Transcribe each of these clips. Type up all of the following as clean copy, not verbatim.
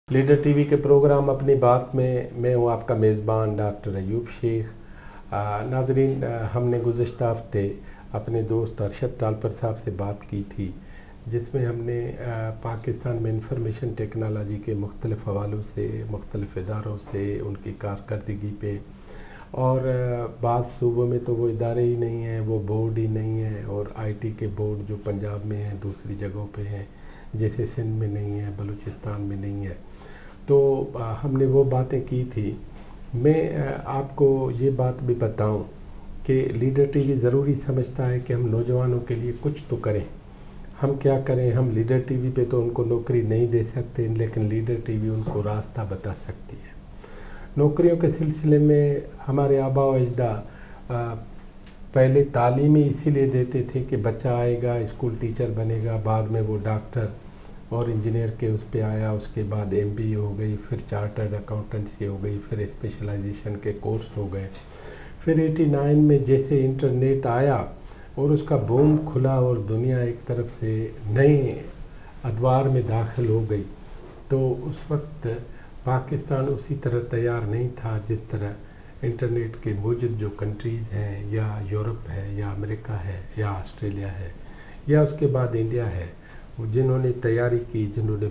Leader TV के programme अपनी बात में मैं हूँ आपका मेज़बान डॉक्टर अयूब शेख। नाजरीन, हमने गुज़िश्ता हफ्ते अपने दोस्त अरशद टालपर साहब से बात की थी, जिसमें हमने पाकिस्तान में इंफॉर्मेशन टेक्नोलॉजी के मुख्तलिफ़ हवालों से, मुख्तलिफ़ इदारों से, उनकी कारकर्दगी पे, और बाज़ सूबों में तो वो इदारे ही नहीं हैं, वो बोर्ड ही नहीं है, और आईटी के बोर्ड जो पंजाब में हैं, दूसरी जगहों पे हैं, जैसे सिंध में नहीं है, बलूचिस्तान में नहीं है। तो हमने वो बातें की थी। मैं आपको ये बात भी बताऊं कि लीडर टीवी ज़रूरी समझता है कि हम नौजवानों के लिए कुछ तो करें। हम क्या करें? हम लीडर टीवी पे तो उनको नौकरी नहीं दे सकते, लेकिन लीडर टीवी उनको रास्ता बता सकती है। नौकरियों के सिलसिले में हमारे आबा व अजदा पहले तालीम ही इसीलिए देते थे कि बच्चा आएगा, स्कूल टीचर बनेगा, बाद में वो डॉक्टर और इंजीनियर के उस पे आया, उसके बाद एमबीए हो गई, फिर चार्टर्ड अकाउंटेंसी हो गई, फिर स्पेशलाइजेशन के कोर्स हो गए। फिर 89 में जैसे इंटरनेट आया और उसका बूम खुला और दुनिया एक तरफ से नए अदवार में दाखिल हो गई, तो उस वक्त पाकिस्तान उसी तरह तैयार नहीं था जिस तरह इंटरनेट के मौजूद जो कंट्रीज़ हैं, या यूरोप है, या अमेरिका है, या ऑस्ट्रेलिया है, या उसके बाद इंडिया है, जिन्होंने तैयारी की, जिन्होंने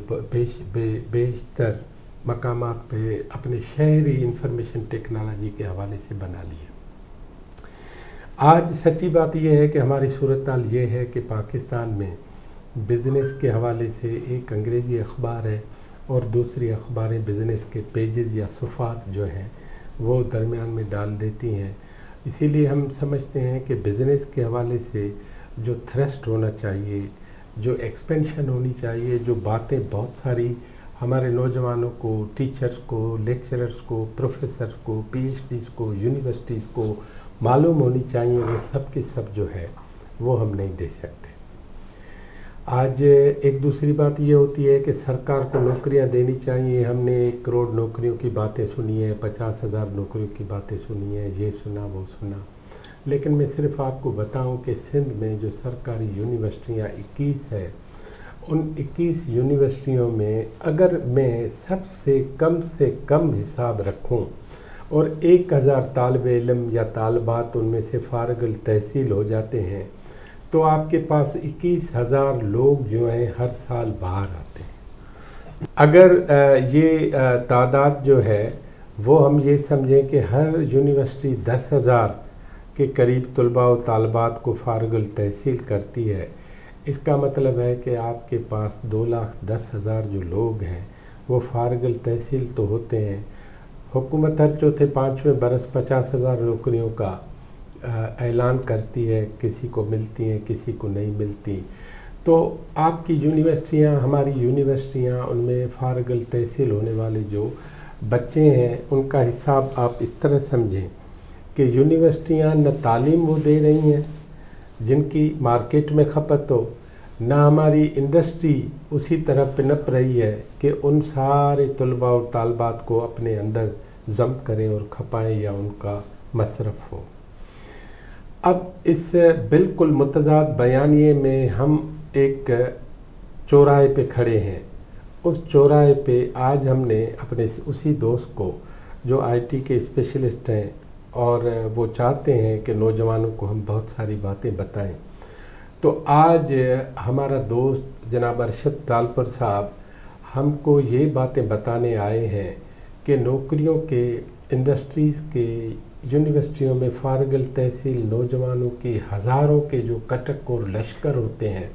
बेशतर मकामात पे अपने शहरी इंफॉर्मेशन टेक्नोलॉजी के हवाले से बना लिए। आज सच्ची बात यह है कि हमारी सूरत हाल ये है कि पाकिस्तान में बिज़नेस के हवाले से एक अंग्रेज़ी अखबार है और दूसरी अखबारें बिज़नेस के पेजेस या सफ़ात जो हैं वो दरमियान में डाल देती हैं। इसीलिए हम समझते हैं कि बिज़नेस के हवाले से जो थ्रस्ट होना चाहिए, जो एक्सपेंशन होनी चाहिए, जो बातें बहुत सारी हमारे नौजवानों को, टीचर्स को, लेक्चरर्स को, प्रोफेसर्स को, पीएचडीज़ को, यूनिवर्सिटीज़ को मालूम होनी चाहिए, वो सब के सब जो है वो हम नहीं दे सकते। आज एक दूसरी बात ये होती है कि सरकार को नौकरियां देनी चाहिए। हमने 1 करोड़ नौकरियों की बातें सुनी है, 50,000 नौकरियों की बातें सुनी है, ये सुना वो सुना, लेकिन मैं सिर्फ आपको बताऊं कि सिंध में जो सरकारी यूनिवर्सिटियां 21 हैं, उन 21 यूनिवर्सिटियों में अगर मैं सबसे कम से कम हिसाब रखूं और 1000 तालिब इल्म या तालिबात उनमें से फारगुल तहसील हो जाते हैं, तो आपके पास 21,000 लोग जो हैं हर साल बाहर आते हैं। अगर ये तादाद जो है वो हम ये समझें कि हर यूनिवर्सिटी 10,000 के करीब तलबा व तालिबात को फारगुल तहसील करती है, इसका मतलब है कि आपके पास 2,10,000 जो लोग हैं वो फारगुल तहसील तो होते हैं। हुकूमत हर चौथे पाँचवें बरस 50,000 नौकरियों का ऐलान करती है, किसी को मिलती हैं, किसी को नहीं मिलती। तो आपकी यूनिवर्सिटियां, हमारी यूनिवर्सिटियां, उनमें फारगुल तहसील होने वाले जो बच्चे हैं उनका हिसाब आप इस तरह समझें कि यूनिवर्सिटियां न तालीम वो दे रही हैं जिनकी मार्केट में खपत हो, ना हमारी इंडस्ट्री उसी तरह पिनप रही है कि उन सारे तलबा और तालिबात को अपने अंदर जम करें और खपाएं या उनका मसरफ़ हो। अब इस बिल्कुल मुतज़ाद बयानिए में हम एक चौराहे पे खड़े हैं। उस चौराहे पे आज हमने अपने उसी दोस्त को जो आईटी के स्पेशलिस्ट हैं और वो चाहते हैं कि नौजवानों को हम बहुत सारी बातें बताएं, तो आज हमारा दोस्त जनाब अरशद टालपर साहब हमको ये बातें बताने आए हैं कि नौकरियों के, इंडस्ट्रीज़ के, यूनिवर्सिटियों में फारगुल तहसील नौजवानों के हज़ारों के जो कटक और लश्कर होते हैं,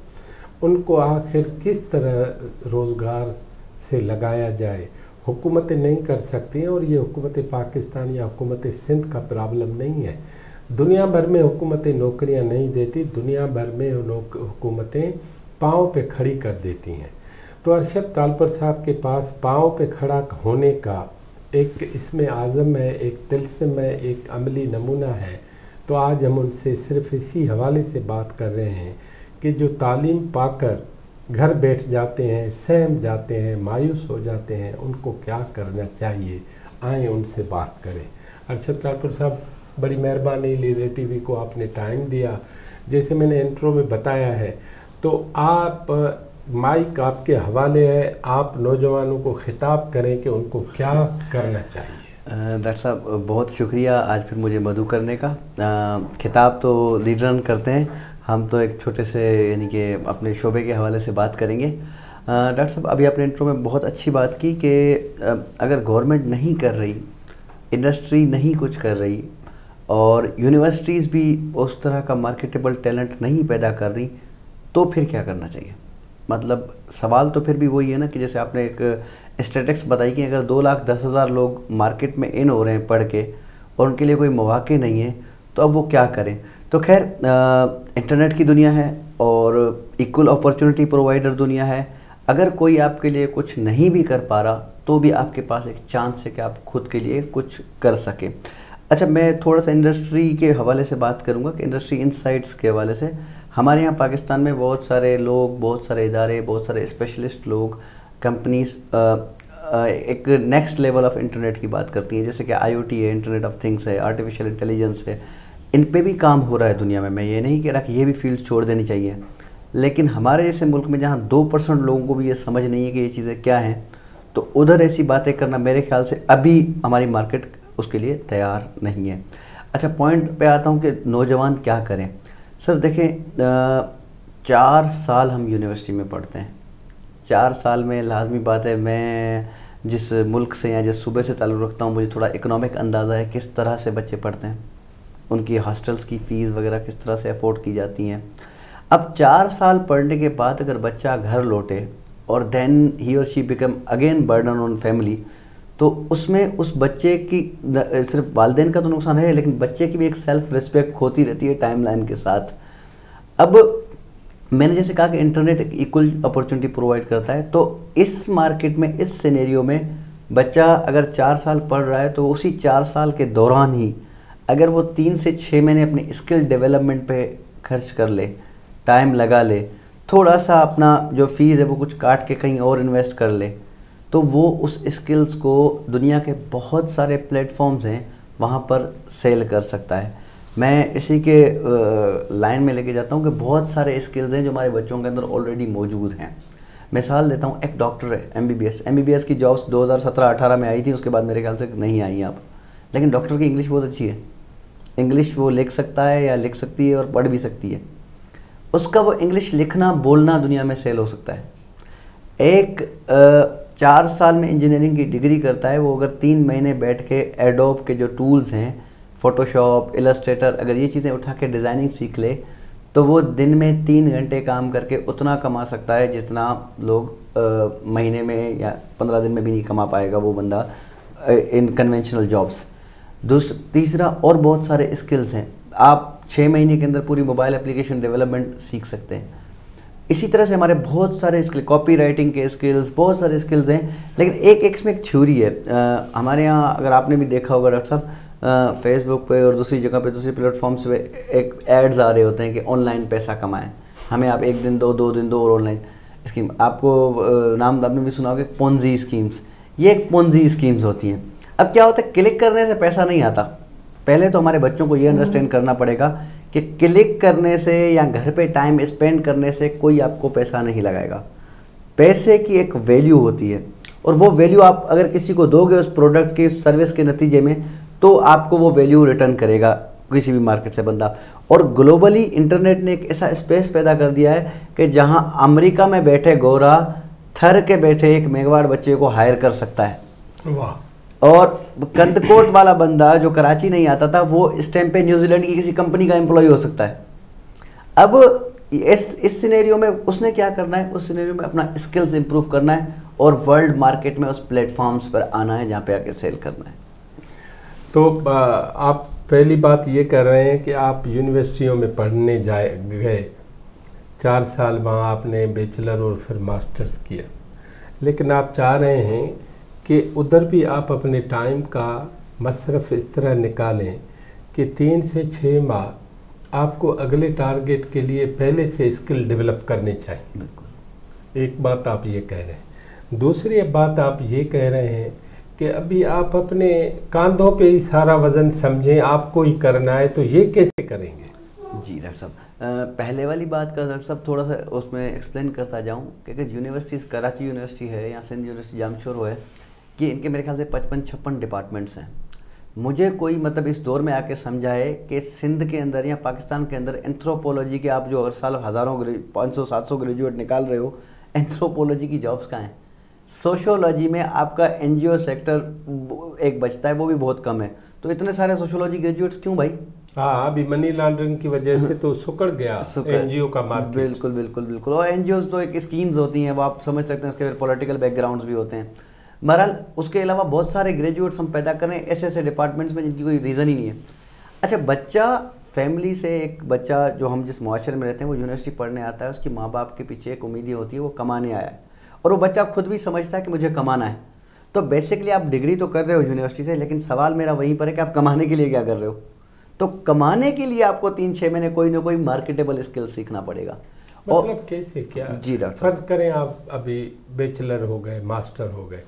उनको आखिर किस तरह रोज़गार से लगाया जाए। हुकूमतें नहीं कर सकती हैं, और ये हुकूमत पाकिस्तान या हुकूमत सिंध का प्रॉब्लम नहीं है। दुनिया भर में हुकूमतें नौकरियां नहीं देती, दुनिया भर में हुकूमतें पाँव पे खड़ी कर देती हैं। तो अरशद टालपर साहब के पास पाँव पे खड़ा होने का एक इसमें आज़म है, एक तिल्स्म है, एक अमली नमूना है। तो आज हम उनसे सिर्फ इसी हवाले से बात कर रहे हैं कि जो तालीम पाकर घर बैठ जाते हैं, सहम जाते हैं, मायूस हो जाते हैं, उनको क्या करना चाहिए। आएँ उनसे बात करें। अरशद टालपर साहब, बड़ी मेहरबानी, लीडर टीवी को आपने टाइम दिया। जैसे मैंने इंट्रो में बताया है, तो आप माइक आपके हवाले है, आप नौजवानों को खिताब करें कि उनको क्या करना चाहिए। डॉक्टर साहब बहुत शुक्रिया आज फिर मुझे मदऊ करने का। खिताब तो लीडरन करते हैं, हम तो एक छोटे से यानी कि अपने शोबे के हवाले से बात करेंगे। डॉक्टर साहब अभी आपने इंट्रो में बहुत अच्छी बात की कि अगर गवर्नमेंट नहीं कर रही, इंडस्ट्री नहीं कुछ कर रही और यूनिवर्सिटीज़ भी उस तरह का मार्केटेबल टैलेंट नहीं पैदा कर रही, तो फिर क्या करना चाहिए। मतलब सवाल तो फिर भी वही है ना कि जैसे आपने एक स्टैटिस्टिक्स बताई कि अगर 2,10,000 लोग मार्केट में इन हो रहे हैं पढ़ के और उनके लिए कोई मौके नहीं है, तो अब वो क्या करें। तो खैर इंटरनेट की दुनिया है और इक्वल अपॉर्चुनिटी प्रोवाइडर दुनिया है। अगर कोई आपके लिए कुछ नहीं भी कर पा रहा तो भी आपके पास एक चांस है कि आप खुद के लिए कुछ कर सकें। अच्छा, मैं थोड़ा सा इंडस्ट्री के हवाले से बात करूंगा कि इंडस्ट्री इनसाइट्स के हवाले से हमारे यहाँ पाकिस्तान में बहुत सारे लोग, बहुत सारे इदारे, बहुत सारे स्पेशलिस्ट लोग, कंपनीज एक नेक्स्ट लेवल ऑफ इंटरनेट की बात करती हैं, जैसे कि IoT है, इंटरनेट ऑफ थिंग्स है, आर्टिफिशियल इंटेलिजेंस है। इन पे भी काम हो रहा है दुनिया में। मैं ये नहीं कह रहा कि ये भी फील्ड छोड़ देनी चाहिए, लेकिन हमारे जैसे मुल्क में जहाँ 2% लोगों को भी ये समझ नहीं है कि ये चीज़ें क्या हैं, तो उधर ऐसी बातें करना मेरे ख्याल से अभी हमारी मार्केट उसके लिए तैयार नहीं है। अच्छा, पॉइंट पे आता हूँ कि नौजवान क्या करें। सर देखें, 4 साल हम यूनिवर्सिटी में पढ़ते हैं। 4 साल में लाजमी बात है, मैं जिस मुल्क से या जिस सूबे से ताल्लुक़ रखता हूँ, मुझे थोड़ा इकोनॉमिक अंदाज़ा है किस तरह से बच्चे पढ़ते हैं, उनकी हॉस्टल्स की फ़ीस वगैरह किस तरह से अफोर्ड की जाती हैं। अब 4 साल पढ़ने के बाद अगर बच्चा घर लौटे और देन ही और she become again burden on family, तो उसमें उस बच्चे की सिर्फ वालिदैन का तो नुकसान है, लेकिन बच्चे की भी एक सेल्फ रिस्पेक्ट खोती रहती है टाइमलाइन के साथ। अब मैंने जैसे कहा कि इंटरनेट एक इक्वल अपॉर्चुनिटी प्रोवाइड करता है, तो इस मार्केट में, इस सिनेरियो में बच्चा अगर 4 साल पढ़ रहा है तो उसी 4 साल के दौरान ही अगर वो 3 से 6 महीने अपनी स्किल डेवलपमेंट पे खर्च कर ले, टाइम लगा ले, थोड़ा सा अपना जो फ़ीस है वो कुछ काट के कहीं और इन्वेस्ट कर ले, तो वो उस स्किल्स को दुनिया के बहुत सारे प्लेटफॉर्म्स हैं वहाँ पर सेल कर सकता है। मैं इसी के लाइन में लेके जाता हूँ कि बहुत सारे स्किल्स हैं जो हमारे बच्चों के अंदर ऑलरेडी मौजूद हैं। मिसाल देता हूँ, एक डॉक्टर है, MBBS की जॉब्स 2017-18 में आई थी, उसके बाद मेरे ख्याल से नहीं आई अब। लेकिन डॉक्टर की इंग्लिश बहुत अच्छी है, इंग्लिश वो लिख सकता है या लिख सकती है और पढ़ भी सकती है। उसका वो इंग्लिश लिखना बोलना दुनिया में सेल हो सकता है। एक 4 साल में इंजीनियरिंग की डिग्री करता है, वो अगर 3 महीने बैठ के एडोब के जो टूल्स हैं, फोटोशॉप, इलस्ट्रेटर, अगर ये चीज़ें उठा के डिज़ाइनिंग सीख ले, तो वो दिन में 3 घंटे काम करके उतना कमा सकता है जितना लोग महीने में या 15 दिन में भी नहीं कमा पाएगा वो बंदा इन कन्वेंशनल जॉब्स। तीसरा, और बहुत सारे स्किल्स हैं, आप 6 महीने के अंदर पूरी मोबाइल एप्लीकेशन डेवलपमेंट सीख सकते हैं। इसी तरह से हमारे बहुत सारे स्किल, कॉपी राइटिंग के स्किल्स, बहुत सारे स्किल्स हैं। लेकिन एक इसमें एक थ्योरी है, हमारे यहाँ अगर आपने भी देखा होगा डॉक्टर साहब, फेसबुक पे और दूसरी जगह पे, दूसरी प्लेटफॉर्म्स पे एक एड्स आ रहे होते हैं कि ऑनलाइन पैसा कमाएं, हमें आप 1 दिन दो, 2 दिन दो और ऑनलाइन स्कीम। आपको नाम आपने भी सुना होगा पोंजी स्कीम्स। ये एक पोंजी स्कीम्स होती हैं। अब क्या होता है, क्लिक करने से पैसा नहीं आता। पहले तो हमारे बच्चों को ये अंडरस्टैंड करना पड़ेगा कि क्लिक करने से या घर पे टाइम स्पेंड करने से कोई आपको पैसा नहीं लगाएगा। पैसे की एक वैल्यू होती है और वो वैल्यू आप अगर किसी को दोगे उस प्रोडक्ट की, सर्विस के नतीजे में, तो आपको वो वैल्यू रिटर्न करेगा किसी भी मार्केट से बंदा। और ग्लोबली इंटरनेट ने एक ऐसा स्पेस पैदा कर दिया है कि जहां अमेरिका में बैठे गोरा थर के बैठे एक मेघवाड़ बच्चे को हायर कर सकता है। वाह। और कंदकोट वाला बंदा जो कराची नहीं आता था, वो इस टाइम पे न्यूजीलैंड की किसी कंपनी का एम्प्लॉय हो सकता है। अब इस सिनेरियो में उसने क्या करना है, उस सिनेरियो में अपना स्किल्स इंप्रूव करना है और वर्ल्ड मार्केट में उस प्लेटफॉर्म्स पर आना है जहाँ पे आके सेल करना है। तो आप पहली बात ये कर रहे हैं कि आप यूनिवर्सिटियों में पढ़ने गए, 4 साल वहाँ आपने बैचलर और फिर मास्टर्स किया, लेकिन आप चाह रहे हैं कि उधर भी आप अपने टाइम का मसरफ़ इस तरह निकालें कि 3 से 6 माह आपको अगले टारगेट के लिए पहले से स्किल डेवलप करने चाहिए। बिल्कुल, एक बात आप ये कह रहे हैं। दूसरी बात आप ये कह रहे हैं कि अभी आप अपने कांधों पे ही सारा वज़न समझें, आपको ही करना है, तो ये कैसे करेंगे? जी डॉक्टर साहब, पहले वाली बात का डॉक्टर साहब थोड़ा सा उसमें एक्सप्लेन करता जाऊँ कि अगर यूनिवर्सिटीज़, कराची यूनिवर्सिटी है या सिंध यूनिवर्सिटी जामशोर है, कि इनके मेरे ख्याल से 55-56 डिपार्टमेंट्स हैं। मुझे कोई मतलब इस दौर में आके समझाए कि सिंध के अंदर या पाकिस्तान के अंदर एंथ्रोपोलॉजी के आप जो हर साल हज़ारों 500-700 ग्रेजुएट निकाल रहे हो, एंथ्रोपोलॉजी की जॉब्स कहाँ हैं? सोशियोलॉजी में आपका एनजीओ सेक्टर एक बचता है, वो भी बहुत कम है। तो इतने सारे सोशियोलॉजी ग्रेजुएट्स क्यों भाई? हाँ, अभी मनी लॉन्ड्रिंग की वजह से तो सुकड़ गया एनजीओ का मार्केट। बिल्कुल बिल्कुल बिल्कुल। और एनजीओ तो एक स्कीम्स होती हैं, वो आप समझ सकते हैं, उसके फिर पॉलिटिकल बैकग्राउंड्स भी होते हैं। बहरहाल उसके अलावा बहुत सारे ग्रेजुएट्स हम पैदा करें ऐसे ऐसे डिपार्टमेंट्स में जिनकी कोई रीज़न ही नहीं है। अच्छा, बच्चा फैमिली से, एक बच्चा जो हम जिस मुआशरे में रहते हैं वो यूनिवर्सिटी पढ़ने आता है, उसकी माँ बाप के पीछे एक उम्मीद होती है वो कमाने आया है, और वो बच्चा खुद भी समझता है कि मुझे कमाना है। तो बेसिकली आप डिग्री तो कर रहे हो यूनिवर्सिटी से, लेकिन सवाल मेरा वहीं पर है कि आप कमाने के लिए क्या कर रहे हो? तो कमाने के लिए आपको 3-6 महीने कोई ना कोई मार्केटेबल स्किल सीखना पड़ेगा। मतलब कैसे क्या? जी डॉक्टर, फर्ज करें आप अभी बैचलर हो गए, मास्टर हो गए,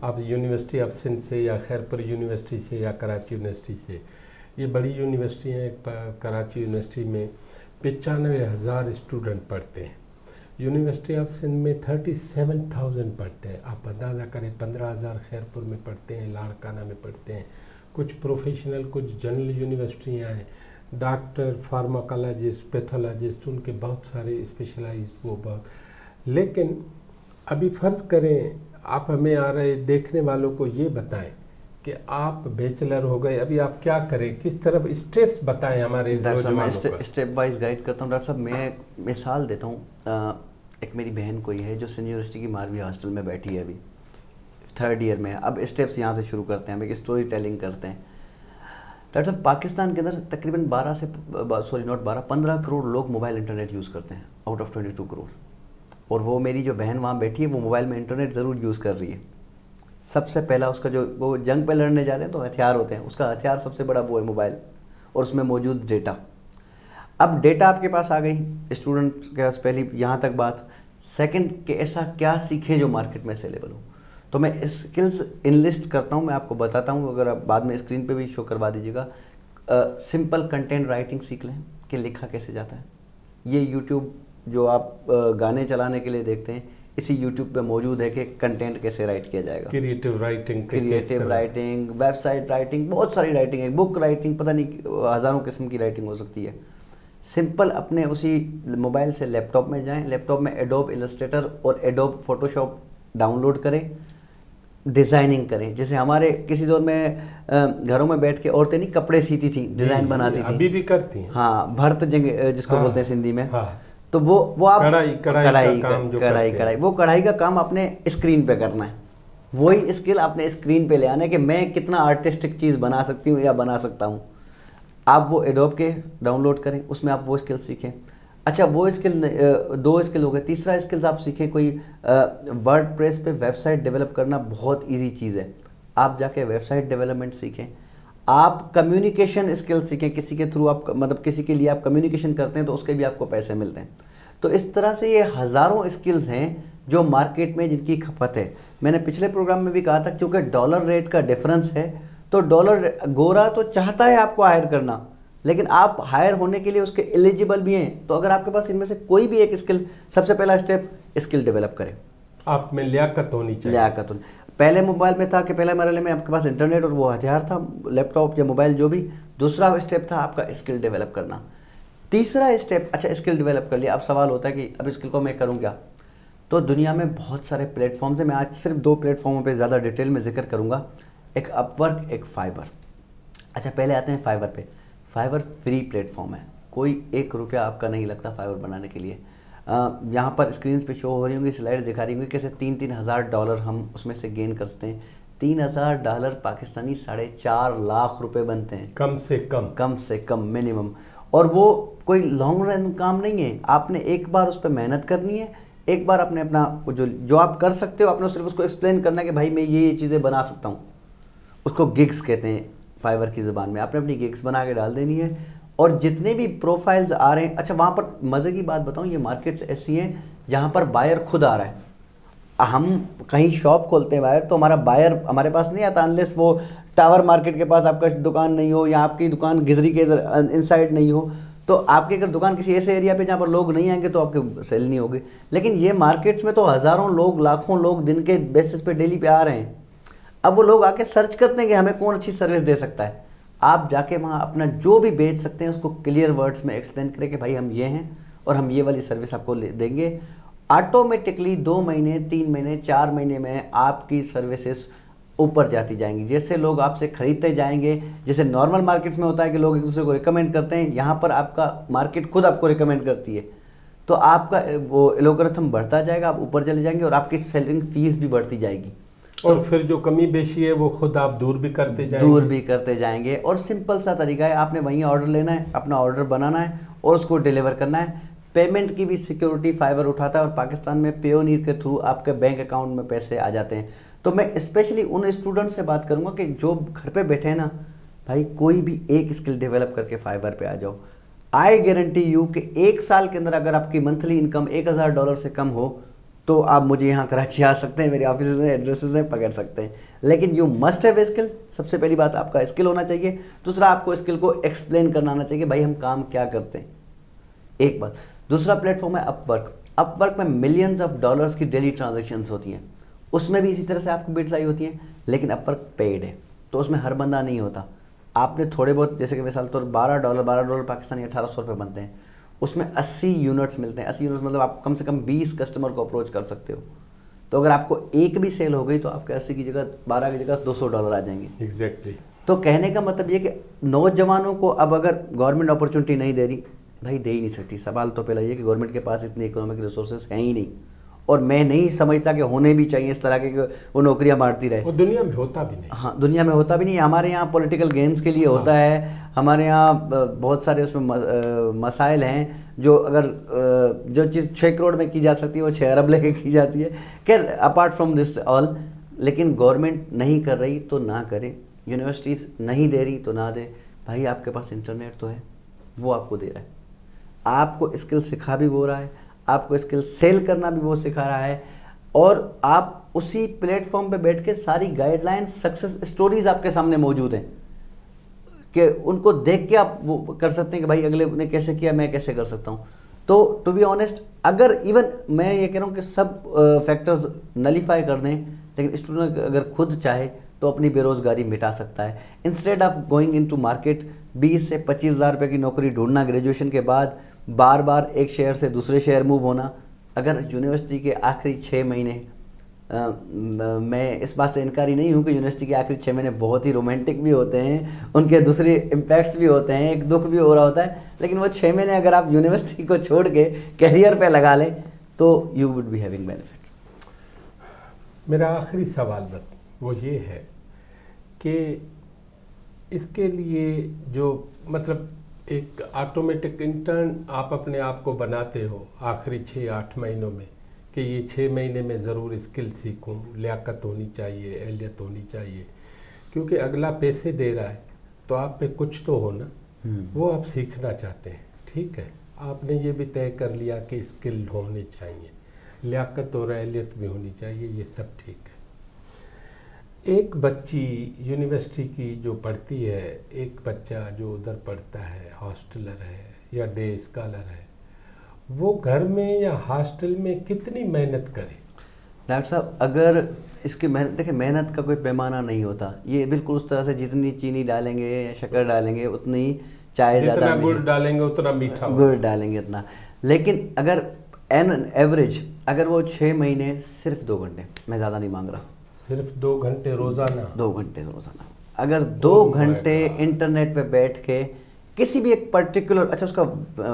आप यूनिवर्सिटी ऑफ सिंध से या खैरपुर यूनिवर्सिटी से या कराची यूनिवर्सिटी से, ये बड़ी यूनिवर्सिटी हैं। कराची यूनिवर्सिटी में 95,000 स्टूडेंट पढ़ते हैं, यूनिवर्सिटी ऑफ सिंध में 37,000 पढ़ते हैं। आप अंदाज़ा करें, 15,000 खैरपुर में पढ़ते हैं, लाड़काना में पढ़ते हैं, कुछ प्रोफेशनल, कुछ जनरल यूनिवर्सिटियाँ हैं, डॉक्टर, फार्माकोलॉजिस्ट, पैथोलॉजिस्ट, उनके बहुत सारे स्पेशलाइज वो बहुत। लेकिन अभी फ़र्ज़ करें आप हमें आ रहे देखने वालों को ये बताएं कि आप बैचलर हो गए, अभी आप क्या करें, किस तरफ स्टेप्स बताएं हमारे नौजवानों को। स्टेप वाइज गाइड करता हूँ डॉक्टर साहब। मैं मिसाल देता हूँ, एक मेरी बहन कोई है जो सिंध यूनिवर्सिटी की मारवी हॉस्टल में बैठी है, अभी 3rd ईयर में है। अब स्टेप्स यहाँ से शुरू करते हैं, हम एक स्टोरी टेलिंग करते हैं। डॉक्टर साहब, पाकिस्तान के अंदर तकरीबन 15 करोड़ लोग मोबाइल इंटरनेट यूज़ करते हैं आउट ऑफ 22 करोड़। और वो मेरी जो बहन वहाँ बैठी है वो मोबाइल में इंटरनेट ज़रूर यूज़ कर रही है। सबसे पहला उसका जो वो जंग पे लड़ने जाते हैं तो हथियार होते हैं, उसका हथियार सबसे बड़ा वो है मोबाइल, और उसमें मौजूद डेटा। अब डेटा आपके पास आ गई, स्टूडेंट के पास पहली यहाँ तक बात। सेकंड कि ऐसा क्या सीखें जो मार्केट में अवेलेबल हो। तो मैं स्किल्स इनलिस्ट करता हूँ, मैं आपको बताता हूँ, अगर आप बाद में स्क्रीन पे भी शो करवा दीजिएगा। सिंपल कंटेंट राइटिंग सीख लें कि लिखा कैसे जाता है। ये यूट्यूब जो आप गाने चलाने के लिए देखते हैं, इसी यूट्यूब पे मौजूद है कि कंटेंट कैसे राइट किया जाएगा। क्रिएटिव राइटिंग, वेबसाइट राइटिंग, बहुत सारी राइटिंग है, बुक राइटिंग, पता नहीं हज़ारों किस्म की राइटिंग हो सकती है। सिंपल अपने उसी मोबाइल से लैपटॉप में जाएं, लैपटॉप में एडोब इलस्ट्रेटर और एडोब फोटोशॉप डाउनलोड करें, डिज़ाइनिंग करें। जैसे हमारे किसी दौर में घरों में बैठ के औरतें नहीं कपड़े सीती थी, डिज़ाइन बनाती थी, अभी भी करती हैं। हाँ, भरत जंग जिसको हाँ, बोलते हैं सिंधी में। हाँ, तो वो आप कढ़ाई वो कढ़ाई का काम अपने स्क्रीन पे करना है। वही स्किल अपने स्क्रीन पे ले आना है कि मैं कितना आर्टिस्टिक चीज़ बना सकती हूँ या बना सकता हूँ। आप वो एडोब के डाउनलोड करें, उसमें आप वो स्किल सीखें। अच्छा, वो स्किल 2 स्किल हो गए। तीसरा स्किल्स आप सीखें कोई वर्डप्रेस पे वेबसाइट डेवलप करना बहुत इजी चीज़ है, आप जाके वेबसाइट डेवलपमेंट सीखें। आप कम्युनिकेशन स्किल सीखें, किसी के थ्रू आप मतलब किसी के लिए आप कम्युनिकेशन करते हैं तो उसके भी आपको पैसे मिलते हैं। तो इस तरह से ये हज़ारों स्किल्स हैं जो मार्केट में जिनकी खपत है। मैंने पिछले प्रोग्राम में भी कहा था, क्योंकि डॉलर रेट का डिफरेंस है, तो डॉलर गोरा तो चाहता है आपको हायर करना, लेकिन आप हायर होने के लिए उसके एलिजिबल भी हैं। तो अगर आपके पास इनमें से कोई भी एक स्किल, सबसे पहला स्टेप स्किल डेवलप करें। आप में लियाकत होनी चाहिए। लियाकत होनी। पहले मोबाइल में था कि पहले मरहले में आपके पास इंटरनेट और वो हथियार था, लैपटॉप या मोबाइल जो भी। दूसरा स्टेप था आपका स्किल डेवलप करना। तीसरा स्टेप, अच्छा स्किल डेवलप कर लिया, अब सवाल होता है कि अब स्किल को मैं करूँ क्या। तो दुनिया में बहुत सारे प्लेटफॉर्म्स हैं, मैं आज सिर्फ 2 प्लेटफॉर्मों पे ज़्यादा डिटेल में जिक्र करूँगा, एक अपवर्क, एक फाइवर। अच्छा, पहले आते हैं फाइवर पे। फाइवर फ्री प्लेटफॉर्म है, कोई 1 रुपया आपका नहीं लगता फाइवर बनाने के लिए। यहाँ पर स्क्रीन पे शो हो रही होंगी, स्लाइड्स दिखा रही होंगी कैसे $3-3 हज़ार डॉलर हम उसमें से गेन कर सकते हैं। $3,000 पाकिस्तानी 4.5 लाख रुपए बनते हैं, कम से कम मिनिमम। और वो कोई लॉन्ग रन काम नहीं है, आपने एक बार उस पर मेहनत करनी है, एक बार आपने अपना जो आप कर सकते हो आपने सिर्फ उसको एक्सप्लेन करना है कि भाई मैं ये चीज़ें बना सकता हूँ। उसको गिग्स कहते हैं फाइवर की ज़बान में। आपने अपनी गिग्स बना के डाल देनी है, और जितने भी प्रोफाइल्स आ रहे हैं। अच्छा, वहाँ पर मज़े की बात बताऊँ, ये मार्केट्स ऐसी हैं जहाँ पर बायर खुद आ रहा है। हम कहीं शॉप खोलते हैं बायर, तो हमारा बायर हमारे पास नहीं आता अनलेस वो टावर मार्केट के पास आपका दुकान नहीं हो या आपकी दुकान गिजरी के इनसाइड नहीं हो। तो आपकी अगर दुकान किसी ऐसे एरिया पे जहाँ पर लोग नहीं आएंगे तो आपके सेल नहीं होगी। लेकिन ये मार्केट्स में तो हज़ारों लोग, लाखों लोग दिन के बेसिस पे डेली पे आ रहे हैं। अब वो लोग आके सर्च करते हैं कि हमें कौन अच्छी सर्विस दे सकता है। आप जाके वहाँ अपना जो भी बेच सकते हैं उसको क्लियर वर्ड्स में एक्सप्लेन करें कि भाई हम ये हैं और हम ये वाली सर्विस आपको देंगे। ऑटोमेटिकली 2 महीने, 3 महीने, 4 महीने में आपकी सर्विसेज ऊपर जाती जाएंगी। जैसे लोग आपसे खरीदते जाएंगे, जैसे नॉर्मल मार्केट्स में होता है कि लोग एक दूसरे को रिकमेंड करते हैं, यहाँ पर आपका मार्केट खुद आपको रिकमेंड करती है। तो आपका वो एल्गोरिथम बढ़ता जाएगा, आप ऊपर चले जाएंगे और आपकी सेलिंग फीस भी बढ़ती जाएगी। और फिर जो कमी बेशी है वो खुद आप दूर भी करते जाएंगे। और सिंपल सा तरीका है, आपने वहीं ऑर्डर लेना है, अपना ऑर्डर बनाना है और उसको डिलीवर करना है। पेमेंट की भी सिक्योरिटी फाइवर उठाता है और पाकिस्तान में पेयोनीर के थ्रू आपके बैंक अकाउंट में पैसे आ जाते हैं। तो मैं स्पेशली उन स्टूडेंट से बात करूंगा कि जो घर पे बैठे हैं ना, भाई कोई भी एक स्किल डेवलप करके फाइवर पे आ जाओ। आई गारंटी यू कि 1 साल के अंदर अगर आपकी मंथली इनकम $1000 से कम हो तो आप मुझे यहाँ कराची आ सकते हैं, मेरे ऑफिस हैं, एड्रेसेस हैं, पकड़ सकते हैं। लेकिन you must have a skill. सबसे पहली बात आपका स्किल होना चाहिए। दूसरा, आपको स्किल को एक्सप्लेन करना आना चाहिए, भाई हम काम क्या करते हैं, एक बात। दूसरा प्लेटफॉर्म है अपवर्क। अपवर्क में मिलियंस ऑफ डॉलर्स की डेली ट्रांजेक्शन्स होती हैं, उसमें भी इसी तरह से आपको बिड्स आई होती हैं। लेकिन अपवर्क पेड है, तो उसमें हर बंदा नहीं होता। आपने थोड़े बहुत, जैसे कि मिसाल तौर $12 पाकिस्तानी $1800 बनते हैं, उसमें 80 यूनिट्स मिलते हैं। 80 यूनिट्स मतलब आप कम से कम 20 कस्टमर को अप्रोच कर सकते हो। तो अगर आपको एक भी सेल हो गई तो आपके 80 की जगह 12 की जगह $200 आ जाएंगे। एग्जैक्टली। तो कहने का मतलब ये कि नौजवानों को अब अगर गवर्नमेंट अपॉर्चुनिटी नहीं दे रही, भाई दे ही नहीं सकती। सवाल तो पहला ये कि गवर्नमेंट के पास इतने इकोनॉमिक रिसोर्सेज हैं ही नहीं, और मैं नहीं समझता कि होने भी चाहिए इस तरह के वो नौकरियां मारती रहे। और दुनिया में होता भी नहीं। हाँ, दुनिया में होता भी नहीं। हमारे यहाँ पॉलिटिकल गेम्स के लिए होता है, हमारे यहाँ बहुत सारे उसमें मसाइल हैं जो अगर जो चीज़ 6 करोड़ में की जा सकती है वो 6 अरब लेके की जाती है। खैर, अपार्ट फ्रॉम दिस ऑल, लेकिन गवर्नमेंट नहीं कर रही तो ना करे, यूनिवर्सिटीज़ नहीं दे रही तो ना दे। भाई आपके पास इंटरनेट तो है, वो आपको दे रहा है, आपको स्किल सिखा भी वो रहा है, आपको स्किल सेल करना भी वो सिखा रहा है, और आप उसी प्लेटफॉर्म पे बैठ के सारी गाइडलाइंस, सक्सेस स्टोरीज आपके सामने मौजूद हैं कि उनको देख के आप वो कर सकते हैं कि भाई अगले ने कैसे किया, मैं कैसे कर सकता हूँ। तो टू बी ऑनेस्ट, अगर इवन मैं ये कह रहा हूँ कि सब फैक्टर्स नलीफाई कर दें, लेकिन स्टूडेंट अगर खुद चाहे तो अपनी बेरोज़गारी मिटा सकता है। Instead of going into market 20 से 25 हज़ार रुपये की नौकरी ढूंढना ग्रेजुएशन के बाद, बार बार एक शहर से दूसरे शहर मूव होना, अगर यूनिवर्सिटी के आखिरी 6 महीने, मैं इस बात से इनकारी नहीं हूँ कि यूनिवर्सिटी के आखिरी 6 महीने बहुत ही रोमांटिक भी होते हैं, उनके दूसरे इम्पैक्ट्स भी होते हैं, एक दुख भी हो रहा होता है, लेकिन वो 6 महीने अगर आप यूनिवर्सिटी को छोड़ के कैरियर पे लगा लें तो you would be having benefit. मेरा आखिरी सवाल वो ये है कि इसके लिए जो मतलब एक ऑटोमेटिक इंटर्न आप अपने आप को बनाते हो आखिरी 6-8 महीनों में कि ये 6 महीने में ज़रूर स्किल सीखूं, लियाकत होनी चाहिए, एहलियत होनी चाहिए, क्योंकि अगला पैसे दे रहा है तो आप में कुछ तो हो ना, वो आप सीखना चाहते हैं। ठीक है, आपने ये भी तय कर लिया कि स्किल होने चाहिए, लियाकत और एहलियत भी होनी चाहिए, ये सब ठीक है। एक बच्ची यूनिवर्सिटी की जो पढ़ती है, एक बच्चा जो उधर पढ़ता है, हॉस्टलर है या डे स्कॉलर है, वो घर में या हॉस्टल में कितनी मेहनत करे? डॉक्टर साहब, अगर इसकी मेहनत, देखिए मेहनत का कोई पैमाना नहीं होता, ये बिल्कुल उस तरह से जितनी चीनी डालेंगे या शक्कर डालेंगे उतनी चाय ज़्यादा, जितना गुड़ डालेंगे उतना मीठा, गुड़ डालेंगे उतना। लेकिन अगर एन एवरेज अगर वो 6 महीने सिर्फ 2 घंटे, मैं ज़्यादा नहीं मांग रहा, सिर्फ 2 घंटे रोज़ाना, 2 घंटे रोज़ाना, अगर 2 घंटे इंटरनेट पे बैठ के किसी भी एक पर्टिकुलर, अच्छा उसका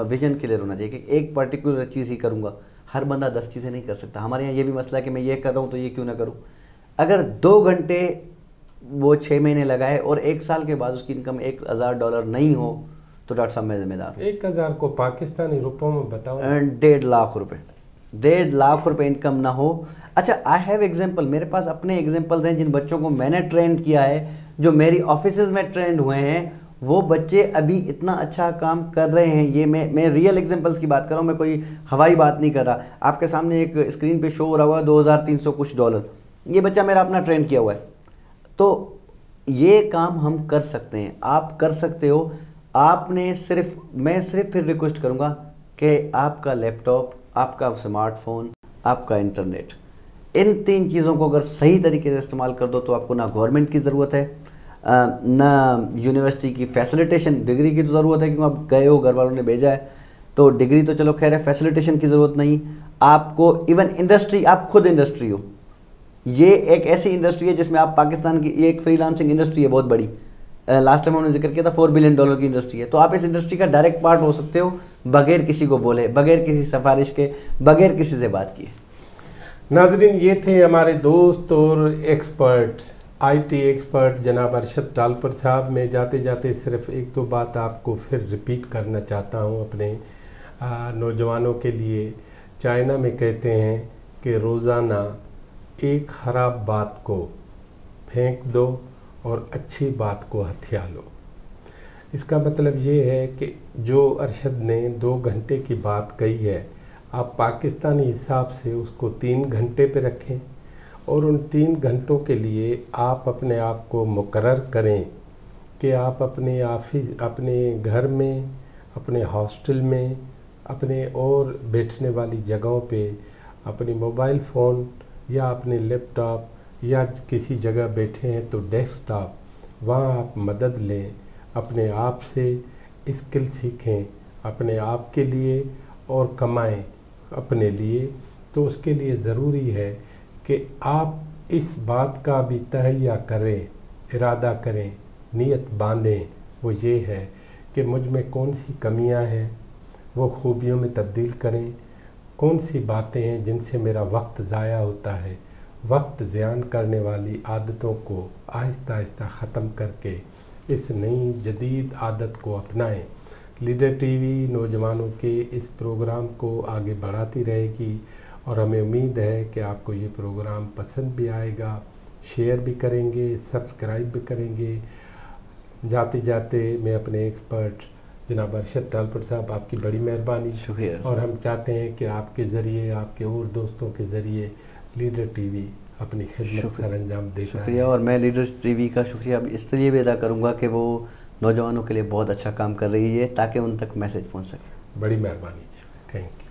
विजन क्लियर होना चाहिए कि एक पर्टिकुलर चीज़ ही करूँगा। हर बंदा 10 चीज़ें नहीं कर सकता। हमारे यहाँ ये भी मसला है कि मैं ये कर रहा हूँ तो ये क्यों ना करूँ। अगर 2 घंटे वो 6 महीने लगाए और 1 साल के बाद उसकी इनकम $1000 नहीं हो तो डॉक्टर साहब मैं जिम्मेदार हूँ। 1000 को पाकिस्तानी रुपयों में बताओ, 1.5 लाख रुपये, 1.5 लाख रुपये इनकम ना हो। अच्छा, आई हैव एग्जाम्पल, मेरे पास अपने एग्जाम्पल्स हैं जिन बच्चों को मैंने ट्रेंड किया है, जो मेरी ऑफिसेज में ट्रेंड हुए हैं, वो बच्चे अभी इतना अच्छा काम कर रहे हैं। ये मैं रियल एग्जांपल्स की बात कर रहा हूँ, मैं कोई हवाई बात नहीं कर रहा। आपके सामने एक स्क्रीन पे शो हो रहा हुआ $2300 कुछ, ये बच्चा मेरा अपना ट्रेंड किया हुआ है। तो ये काम हम कर सकते हैं, आप कर सकते हो। मैं सिर्फ फिर रिक्वेस्ट करूँगा कि आपका लैपटॉप, आपका स्मार्टफोन, आपका इंटरनेट, इन 3 चीज़ों को अगर सही तरीके से इस्तेमाल कर दो तो आपको ना गवर्नमेंट की ज़रूरत है, ना यूनिवर्सिटी की फैसिलिटेशन, डिग्री की तो ज़रूरत है क्योंकि आप गए हो, घर वालों ने भेजा है, तो डिग्री तो चलो खैर है, फैसिलिटेशन की ज़रूरत नहीं आपको। इवन इंडस्ट्री, आप खुद इंडस्ट्री हो, ये एक ऐसी इंडस्ट्री है जिसमें आप पाकिस्तान की, ये एक फ्रीलांसिंग इंडस्ट्री है बहुत बड़ी, लास्ट टाइम हमने जिक्र किया था $4 बिलियन की इंडस्ट्री है। तो आप इस इंडस्ट्री का डायरेक्ट पार्ट हो सकते हो बगैर किसी को बोले, बगैर किसी सिफारिश के, बगैर किसी से बात किए। नाज़रीन, ये थे हमारे दोस्त और एक्सपर्ट, IT एक्सपर्ट जनाब अरशद टालपर साहब। मैं जाते जाते सिर्फ 1-2 बात आपको फिर रिपीट करना चाहता हूँ अपने नौजवानों के लिए। चाइना में कहते हैं कि रोज़ाना एक ख़राब बात को फेंक दो और अच्छी बात को हथिया लो। इसका मतलब ये है कि जो अरशद ने 2 घंटे की बात कही है, आप पाकिस्तानी हिसाब से उसको 3 घंटे पे रखें और उन 3 घंटों के लिए आप अपने आप को मुकर्रर करें कि आप अपने ऑफिस, अपने घर में, अपने हॉस्टल में, अपने और बैठने वाली जगहों पे अपनी मोबाइल फ़ोन या अपने लैपटॉप या किसी जगह बैठे हैं तो डेस्कटॉप, वहाँ आप मदद लें, अपने आप से स्किल सीखें अपने आप के लिए और कमाएं अपने लिए। तो उसके लिए ज़रूरी है कि आप इस बात का भी तहैया करें, इरादा करें, नीयत बांधें। वो ये है कि मुझ में कौन सी कमियां हैं वो खूबियों में तब्दील करें, कौन सी बातें हैं जिनसे मेरा वक्त ज़ाया होता है, वक्त ज़ियान करने वाली आदतों को आहिस्ता आहिस्ता ख़त्म करके इस नई जदीद आदत को अपनाएं। लीडर टीवी नौजवानों के इस प्रोग्राम को आगे बढ़ाती रहेगी और हमें उम्मीद है कि आपको ये प्रोग्राम पसंद भी आएगा, शेयर भी करेंगे, सब्सक्राइब भी करेंगे। जाते जाते मैं अपने एक्सपर्ट जनाब अरशद टालपर साहब, आपकी बड़ी मेहरबानी, शुक्रिया। और हम चाहते हैं कि आपके ज़रिए, आपके और दोस्तों के ज़रिए लीडर टीवी अपनी खिदमत सर अंजाम देता है। शुक्रिया। और मैं लीडर टीवी का शुक्रिया इसलिए भी अदा करूँगा कि वो नौजवानों के लिए बहुत अच्छा काम कर रही है ताकि उन तक मैसेज पहुँच सके। बड़ी मेहरबानी, थैंक यू।